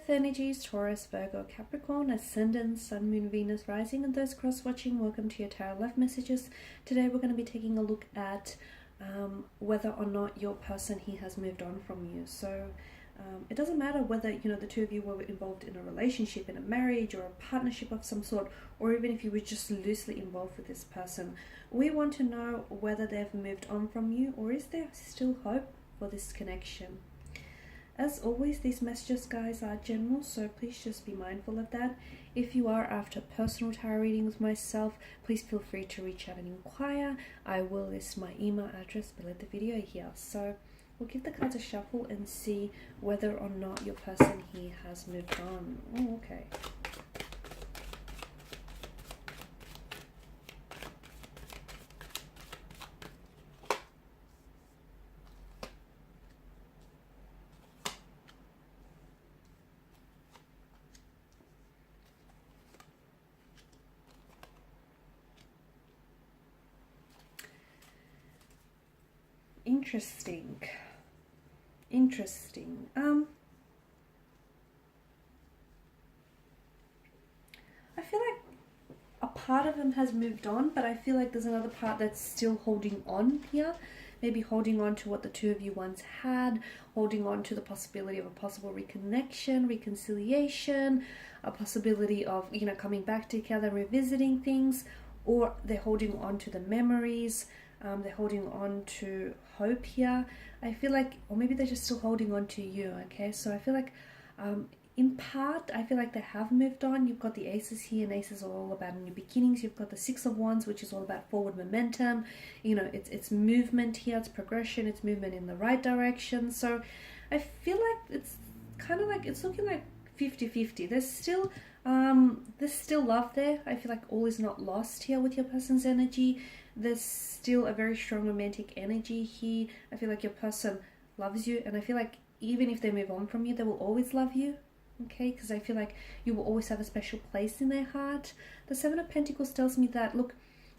Earth energies, Taurus, Virgo, Capricorn, Ascendant, Sun, Moon, Venus, Rising, and those cross-watching, welcome to your Tarot Love Messages. Today we're going to be taking a look at whether or not your person here has moved on from you. So it doesn't matter whether, the two of you were involved in a relationship, in a marriage, or a partnership of some sort, or even if you were just loosely involved with this person. We want to know whether they've moved on from you, or is there still hope for this connection. As always, these messages, guys, are general, so please just be mindful of that. If you are after personal tarot reading with myself, please feel free to reach out and inquire. I will list my email address below the video here. So we'll give the cards a shuffle and see whether or not your person here has moved on. Oh, okay. Interesting. I feel like a part of him has moved on, but I feel like there's another part that's still holding on here. Maybe holding on to what the two of you once had, holding on to the possibility of a possible reconnection, reconciliation, a possibility of, coming back together, revisiting things, or they're holding on to the memories. They're holding on to hope here. I feel like, or maybe they're just still holding on to you, okay? So I feel like, in part, I feel like they have moved on. You've got the aces here, and aces are all about new beginnings. You've got the Six of Wands, which is all about forward momentum. It's movement here, it's progression, it's movement in the right direction. So I feel like it's kind of like, it's looking like 50-50. There's still love there. I feel like all is not lost here with your person's energy. There's still a very strong romantic energy here. I feel like your person loves you, and I feel like even if they move on from you, they will always love you, okay? Because I feel like you will always have a special place in their heart. The Seven of Pentacles tells me that, look,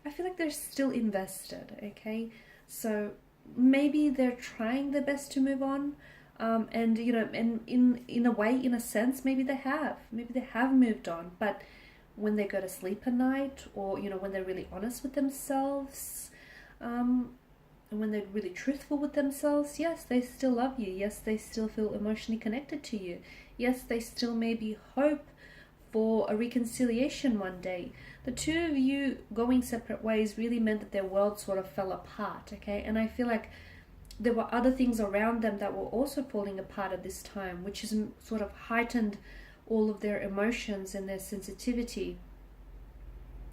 I feel like they're still invested, okay? So maybe they're trying their best to move on, and in a way, in a sense, maybe they have moved on, but when they go to sleep at night, or when they're really honest with themselves, and when they're really truthful with themselves, yes, they still love you. Yes, they still feel emotionally connected to you. Yes, they still maybe hope for a reconciliation one day. The two of you going separate ways really meant that their world sort of fell apart, okay? And I feel like there were other things around them that were also falling apart at this time, which has sort of heightened all of their emotions and their sensitivity,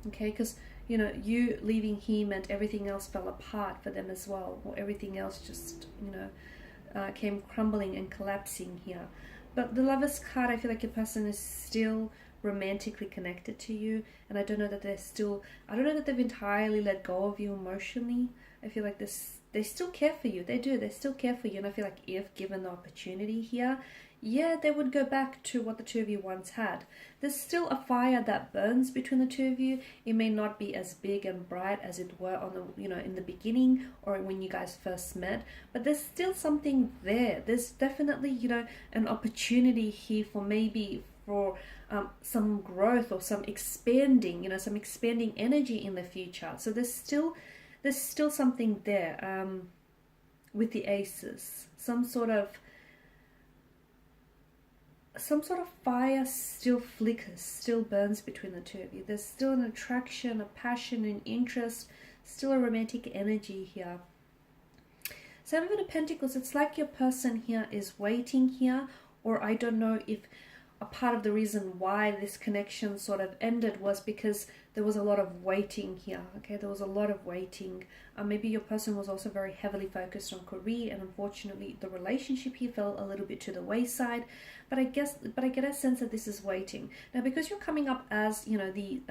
okay? Because you leaving here meant everything else fell apart for them as well, or everything else just came crumbling and collapsing here. But the Lovers card, I feel like your person is still romantically connected to you, and I don't know that they've entirely let go of you emotionally. I feel like they still care for you. They still care for you, and I feel like if given the opportunity here, yeah, they would go back to what the two of you once had. There's still a fire that burns between the two of you. It may not be as big and bright as it were on the, in the beginning or when you guys first met, but there's still something there. There's definitely, an opportunity here for some growth or some expanding, some expanding energy in the future. So there's still something there, with the aces. Some sort of fire still flickers, still burns between the two of you. There's still an attraction, a passion, an interest, still a romantic energy here. Seven of Pentacles, it's like your person here is waiting here, or I don't know if a part of the reason why this connection sort of ended was because there was a lot of waiting here, okay? There was a lot of waiting. Maybe your person was also very heavily focused on career, and unfortunately the relationship here fell a little bit to the wayside. But I get a sense that this is waiting. Now, because you're coming up as, the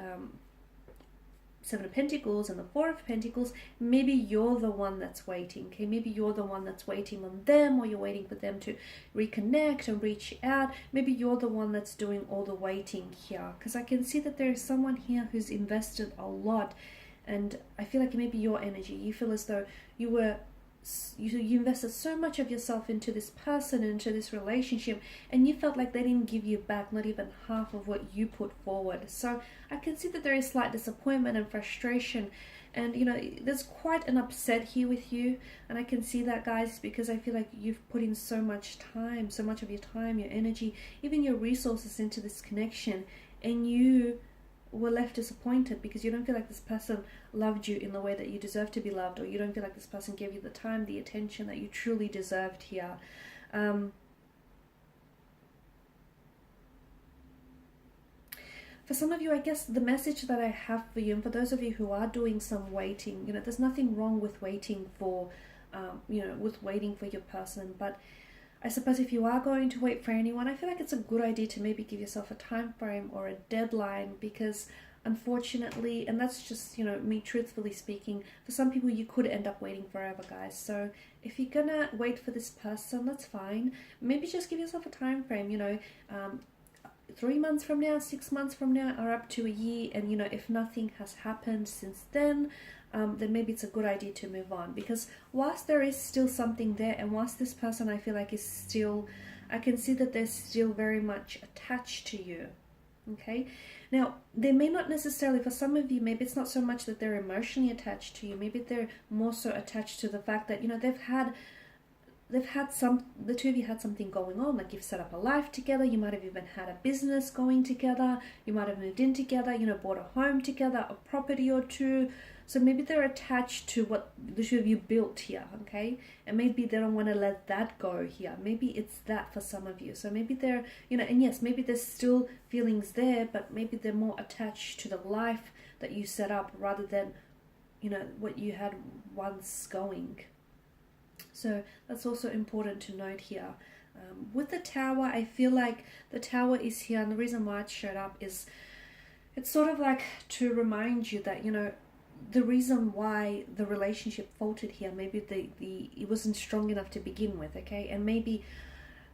Seven of Pentacles and the Four of Pentacles, maybe you're the one that's waiting, okay? Maybe you're the one that's waiting on them, or you're waiting for them to reconnect and reach out. Maybe you're the one that's doing all the waiting here, because I can see that there is someone here who's invested a lot, and I feel like maybe your energy, you feel as though you were you invested so much of yourself into this person, into this relationship, and you felt like they didn't give you back not even half of what you put forward. So I can see that there is slight disappointment and frustration, and there's quite an upset here with you. And I can see that, guys, because I feel like you've put in so much time, so much of your time, your energy, even your resources into this connection, and you were left disappointed because you don't feel like this person loved you in the way that you deserve to be loved, or you don't feel like this person gave you the time, the attention that you truly deserved here. For some of you, I guess the message that I have for you, and for those of you who are doing some waiting, there's nothing wrong with waiting for, with waiting for your person. But I suppose if you are going to wait for anyone, I feel like it's a good idea to maybe give yourself a time frame or a deadline, because unfortunately, and that's just, me truthfully speaking, for some people you could end up waiting forever, guys. So if you're gonna wait for this person, that's fine. Maybe just give yourself a time frame, 3 months from now, 6 months from now, or up to a year. And if nothing has happened since then maybe it's a good idea to move on. Because whilst there is still something there, and whilst this person I feel like is still, I can see that they're still very much attached to you. Okay, now they may not necessarily, for some of you, maybe it's not so much that they're emotionally attached to you, maybe they're more so attached to the fact that they've had the two of you had something going on, like you've set up a life together, you might have even had a business going together, you might have moved in together, bought a home together, a property or two. So maybe they're attached to what the two of you built here, okay? And maybe they don't want to let that go here. Maybe it's that for some of you. So maybe they're, and yes, maybe there's still feelings there, but maybe they're more attached to the life that you set up rather than, what you had once going. So that's also important to note here. With the Tower, I feel like the Tower is here, and the reason why it showed up is it's sort of like to remind you that, the reason why the relationship faltered here, maybe it wasn't strong enough to begin with, okay? And maybe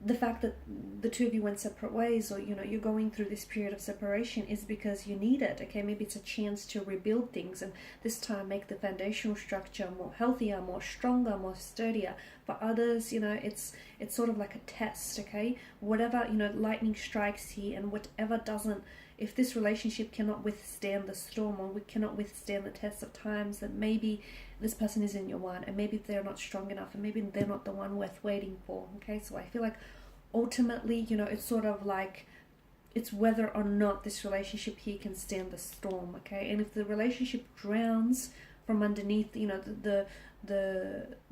the fact that the two of you went separate ways, or you're going through this period of separation, is because you need it, okay? Maybe it's a chance to rebuild things, and this time make the foundational structure more healthier, more stronger, more sturdier. For others, it's sort of like a test, okay? Whatever, lightning strikes here, and whatever doesn't, if this relationship cannot withstand the storm, or we cannot withstand the test of times, then maybe this person isn't your one, and maybe they're not strong enough, and maybe they're not the one worth waiting for, okay? So I feel like ultimately, it's sort of like, it's whether or not this relationship here can stand the storm, okay? And if the relationship drowns from underneath, the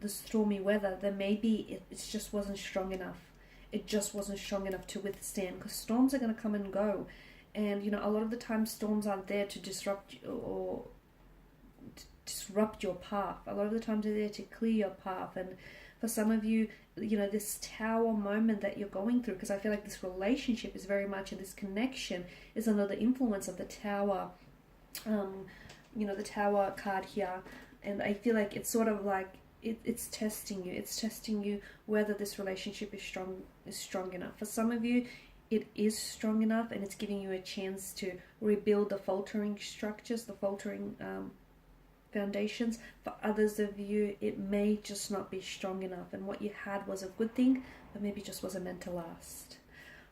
stormy weather, then maybe it just wasn't strong enough. It just wasn't strong enough to withstand, because storms are going to come and go. And, a lot of the time storms aren't there to disrupt your path. A lot of the times they're there to clear your path. And for some of you, this Tower moment that you're going through, because I feel like this relationship is very much, and this connection is under the influence of the Tower, the Tower card here. And I feel like it's sort of like, it's testing you. It's testing you whether this relationship is strong enough. For some of you, it is strong enough, and it's giving you a chance to rebuild the faltering structures, the faltering foundations. For others of you, it may just not be strong enough, and what you had was a good thing, but maybe just wasn't meant to last.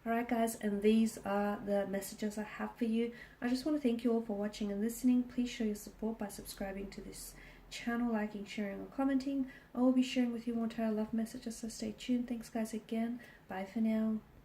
Alright guys, and these are the messages I have for you. I just want to thank you all for watching and listening. Please show your support by subscribing to this channel, liking, sharing, or commenting. I will be sharing with you more tarot love messages, so stay tuned. Thanks guys again. Bye for now.